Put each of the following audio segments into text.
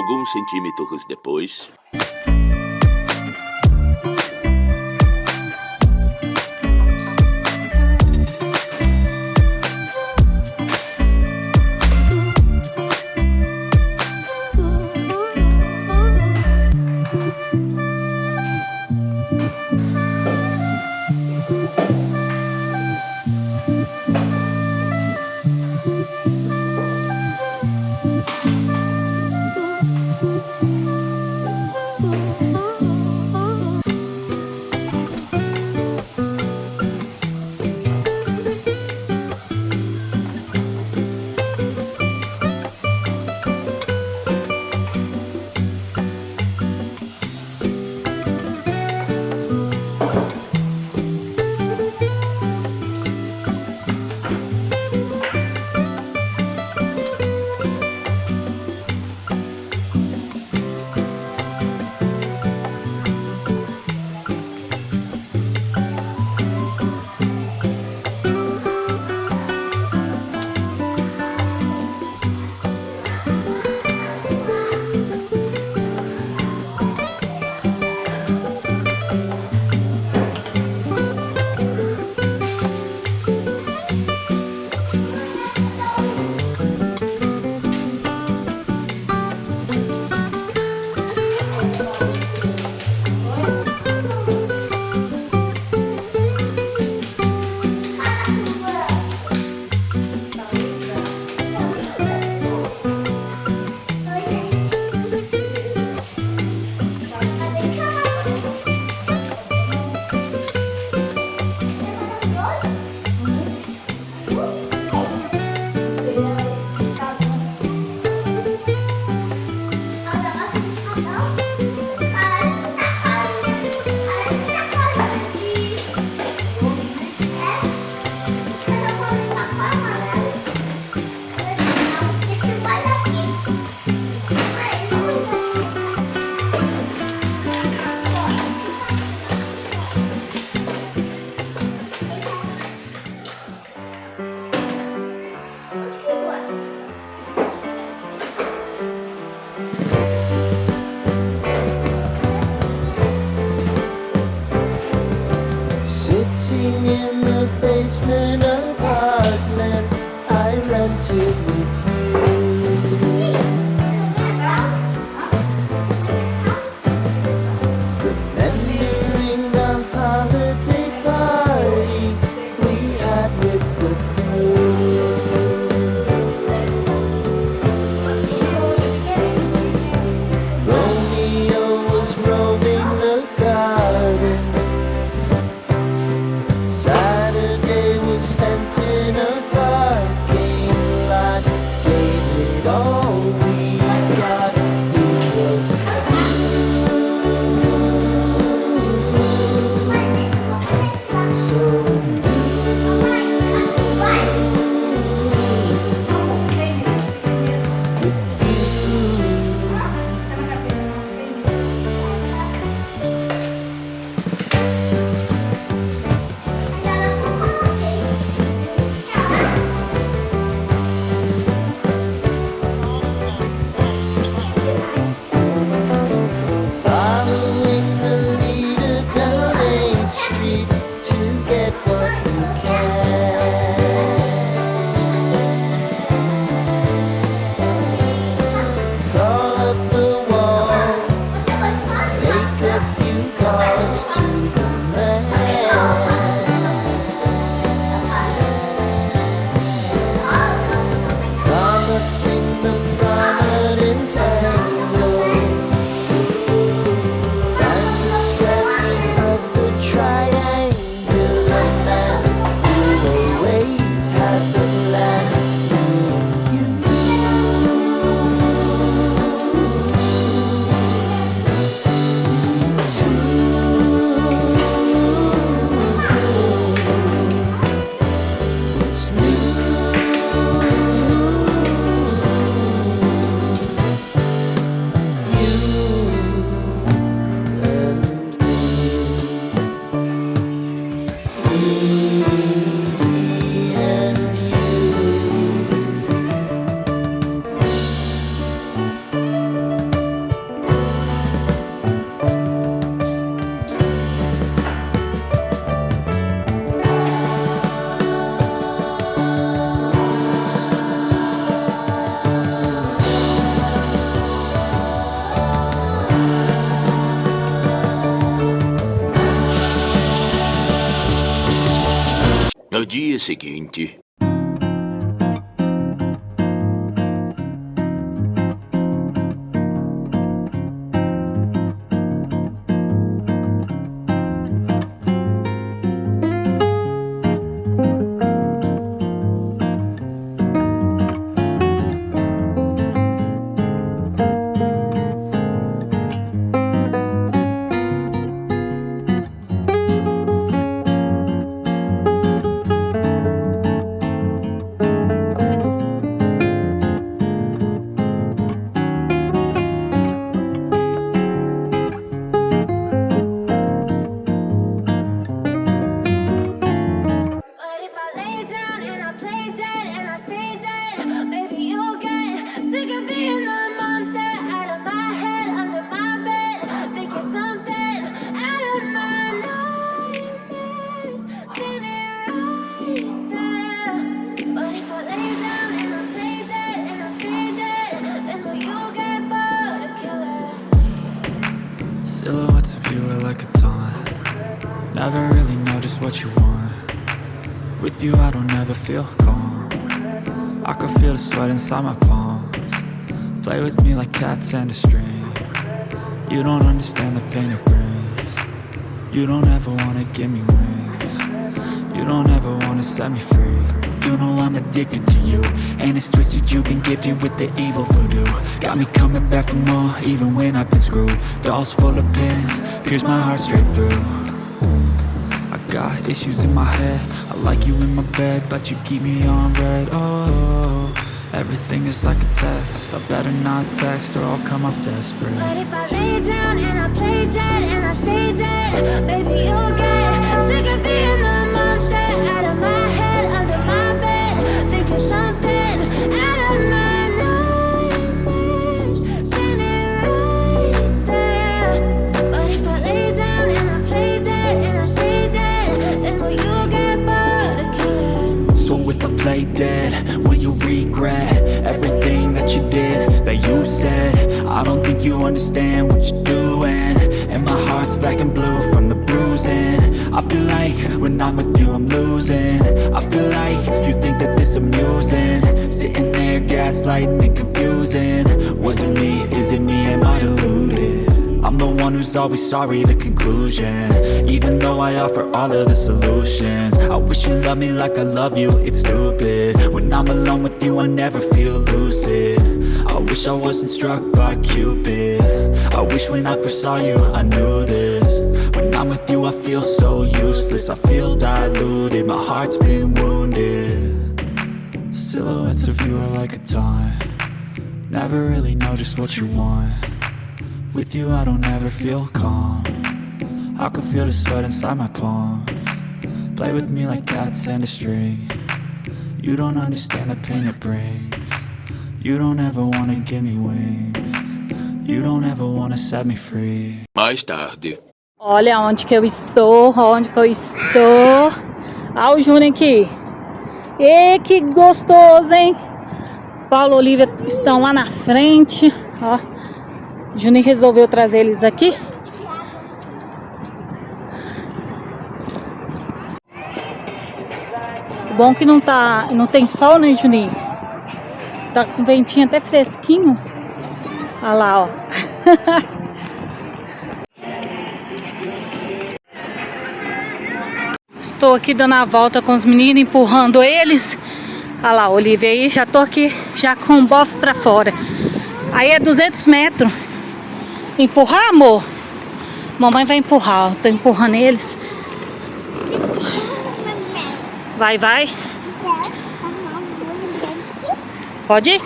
Alguns centímetros depois... Sitting in the basement apartment I rented with you. Remembering the holiday party we had with the crew. Romeo was roaming the garden. Saturday was dia seguinte... Silhouettes of you are like a taunt. Never really know just what you want. With you I don't ever feel calm. I can feel the sweat inside my palms. Play with me like cats and a string. You don't understand the pain it brings. You don't ever wanna give me wings. You don't ever wanna set me free. You know I'm addicted to you, and it's twisted, you've been gifted with the evil voodoo. Got me coming back for more, even when I've been screwed. Dolls full of pins, pierce my heart straight through. I got issues in my head, I like you in my bed, but you keep me on red. Oh, everything is like a test, I better not text or I'll come off desperate. But if I lay down and I play dead and I stay dead, baby you'll get sick of being the monster out of my head, under my bed, thinking something out of my nightmares, standing right there. But if I lay down and I play dead and I stay dead, then will you get bored of killing? So if I play dead, will you regret everything that you did, that you said? I don't think you understand what you're doing, and my heart's black and blue from the bruising. I feel like when I'm with you I'm losing. I feel like you think that this amusing, sitting there gaslighting and confusing. Was it me? Is it me? Am I deluded? I'm the one who's always sorry, the conclusion, even though I offer all of the solutions. I wish you loved me like I love you, it's stupid. When I'm alone with you I never feel lucid. I wish I wasn't struck by Cupid. I wish when I first saw you I knew this. When I'm with you I feel so useless, I feel diluted, my heart's been wounded. Silhouettes of you are like a taunt. Never really know just what you want. With you I don't ever feel calm. I can feel the sweat inside my palms. Play with me like cats and a string. You don't understand the pain it brings. You don't ever wanna give me wings. You don't ever wanna set me free. Mais tarde. Olha onde que eu estou, onde que eu estou. Olha o Júnior aqui. E que gostoso, hein? Paulo e Olivia estão lá na frente. Ó, Júnior resolveu trazer eles aqui. Bom que não tem sol, né, Juninho? Tá com ventinho até fresquinho. Olha lá, ó. Estou aqui dando a volta com os meninos, empurrando eles. Olha lá, Olivia aí, já tô aqui, já com o bofe pra fora. Aí é 200 metros. Empurrar, amor? Mamãe vai empurrar, ó. Tô empurrando eles. Vai, vai. Pode ir?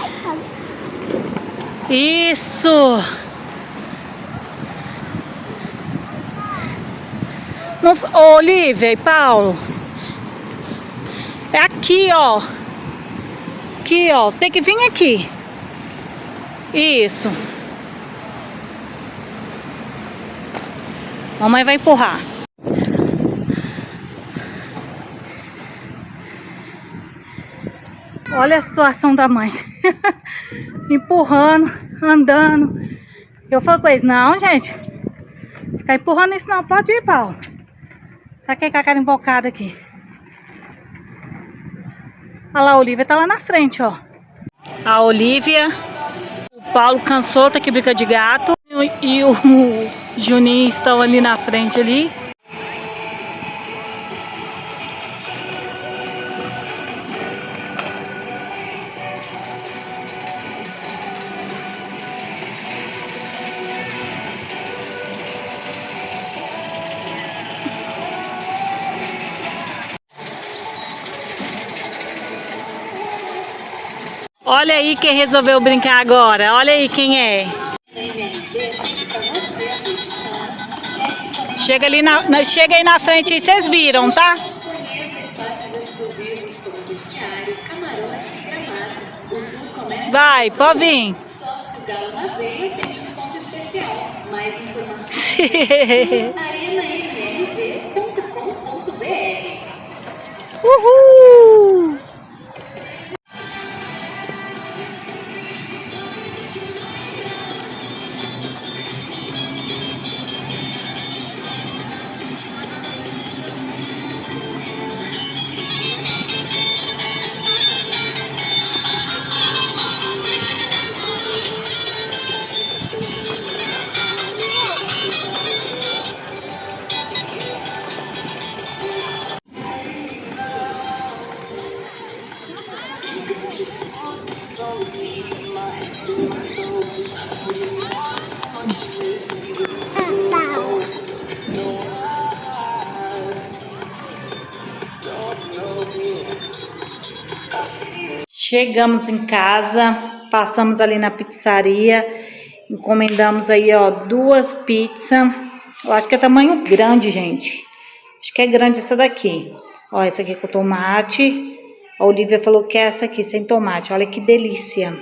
Isso. Não, ô, Olivia e Paulo. É aqui, ó. Aqui, ó. Tem que vir aqui. Isso. Mamãe vai empurrar. Olha a situação da mãe. Empurrando, andando. Eu falo com eles, não, gente. Ficar empurrando isso não. Pode ir, Paulo. Tá aqui com a cara invocada aqui. Olha lá, a Olivia tá lá na frente, ó. A Olivia, o Paulo cansou, tá aqui briga de gato. E o Juninho estão ali na frente ali. Olha aí quem resolveu brincar agora. Olha aí quem é. Chega ali chega aí na frente aí, vocês viram, tá? Conheça espaços exclusivos como vestiário, camarote e gramado. O tour começa Vai, pode vir. Sócio Galo na Veia tem desconto especial. Mais informações arenamrv.com.br. Uhul! Chegamos em casa, passamos ali na pizzaria, encomendamos aí, ó, 2 pizzas. Eu acho que é tamanho grande, gente. Acho que é grande essa daqui. Ó, essa aqui com tomate. A Olivia falou que é essa aqui, sem tomate. Olha que delícia.